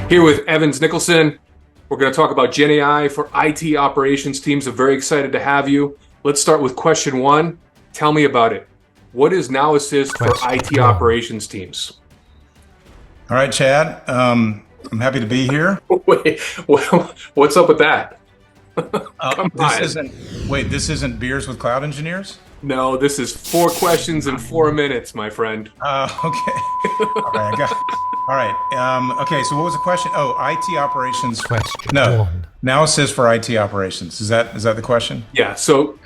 Here with Evans Nicholson. We're going to talk about GenAI for IT operations teams. I'm very excited to have you. Let's start with question one. Tell me about it. What is Now Assist for IT operations teams? All right, Chad. I'm happy to be here. Wait, what's up with that? This isn't Beers with Cloud Engineers? No, this is 4 questions in 4 minutes, my friend. Okay. All right, I got it. All right. Okay, so what was the question? Oh, IT operations. Now Assist for IT operations. Is that the question? Yeah. So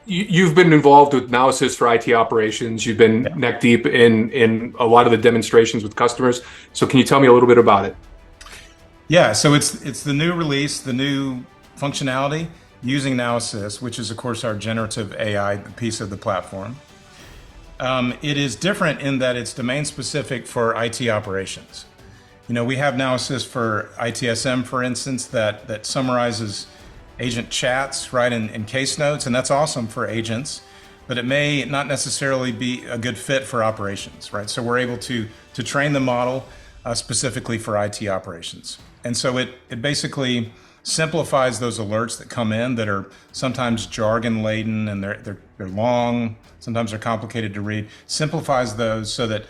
you've been involved with Now Assist for IT operations. You've been neck deep in a lot of the demonstrations with customers. So can you tell me a little bit about it? Yeah. So it's the new release, the new functionality using Now Assist, which is of course our generative AI piece of the platform. It is different in that it's domain specific for IT operations. You know, we have Now Assist for ITSM, for instance, that summarizes agent chats, right, in case notes, and that's awesome for agents, but it may not necessarily be a good fit for operations, right? So we're able to train the model specifically for IT operations. And so it basically simplifies those alerts that come in that are sometimes jargon laden and they're long, sometimes they're complicated to read, simplifies those so that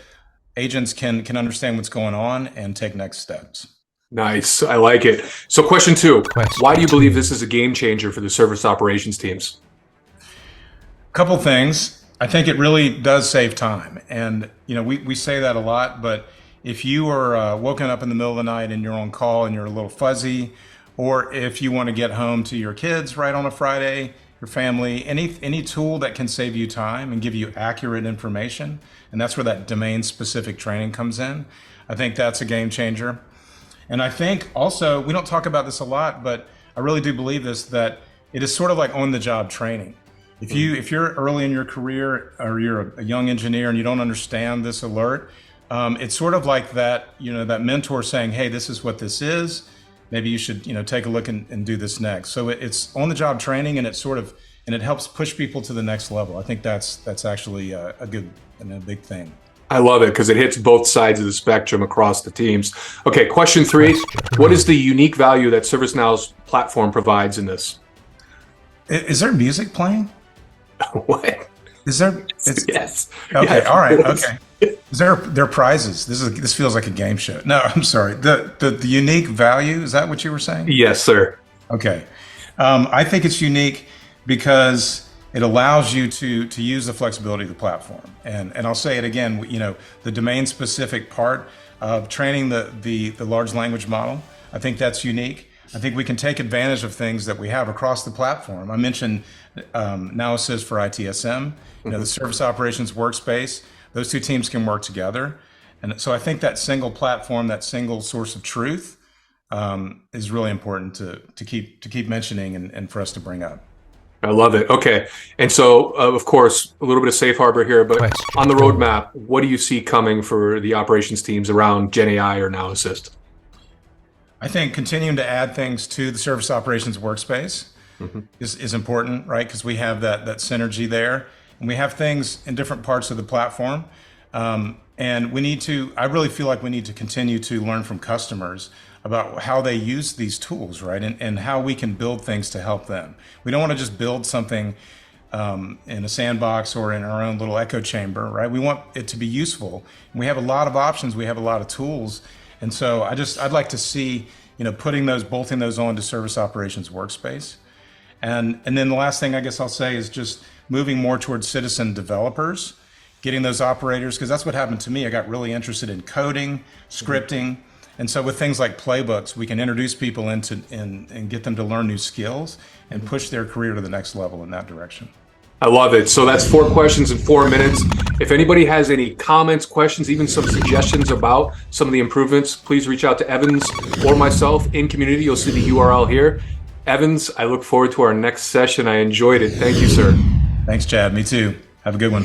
agents can understand what's going on and take next steps. Nice. I like it. So question two, why do you believe this is a game changer for the service operations teams? A couple things. I think it really does save time. And, you know, we say that a lot, but if you are woken up in the middle of the night and you're on call and you're a little fuzzy, or if you want to get home to your kids right on a Friday, your family, any tool that can save you time and give you accurate information, and that's where that domain-specific training comes in. I think that's a game changer. And I think also, we don't talk about this a lot, but I really do believe this, that it is sort of like on-the-job training. If you're early in your career or you're a young engineer and you don't understand this alert, it's sort of like that, you know, that mentor saying, hey, this is what this is. Maybe you should, you know, take a look and do this next. So it's on-the-job training, and it helps push people to the next level. I think that's actually a good and a big thing. I love it because it hits both sides of the spectrum across the teams. Okay, question three, what is the unique value that ServiceNow's platform provides in this? Is there music playing? What? Is there? Yes. Okay. Yes. All right. Okay. Is there are prizes? This feels like a game show. No, I'm sorry. The unique value, is that what you were saying? Yes, sir. Okay. I think it's unique because it allows you to use the flexibility of the platform. And I'll say it again, you know, the domain specific part of training the large language model, I think that's unique. I think we can take advantage of things that we have across the platform. I mentioned Now Assist for ITSM, you know, the service operations workspace. Those two teams can work together. And so I think that single platform, that single source of truth is really important to keep mentioning and for us to bring up. I love it. Okay. And so, of course, a little bit of safe harbor here, but on the roadmap, what do you see coming for the operations teams around GenAI or Now Assist? I think continuing to add things to the service operations workspace is important, right? Because we have that synergy there. And we have things in different parts of the platform. And I really feel like we need to continue to learn from customers about how they use these tools, right? And how we can build things to help them. We don't want to just build something in a sandbox or in our own little echo chamber, right? We want it to be useful. And we have a lot of options. We have a lot of tools. And so I'd like to see, you know, bolting those onto service operations workspace. And then the last thing I guess I'll say is just moving more towards citizen developers, getting those operators, because that's what happened to me. I got really interested in coding, scripting. And so with things like playbooks, we can introduce people into and get them to learn new skills and push their career to the next level in that direction. I love it. So that's 4 questions in 4 minutes. If anybody has any comments, questions, even some suggestions about some of the improvements, please reach out to Evans or myself in community. You'll see the URL here. Evans, I look forward to our next session. I enjoyed it. Thank you, sir. Thanks, Chad. Me too. Have a good one.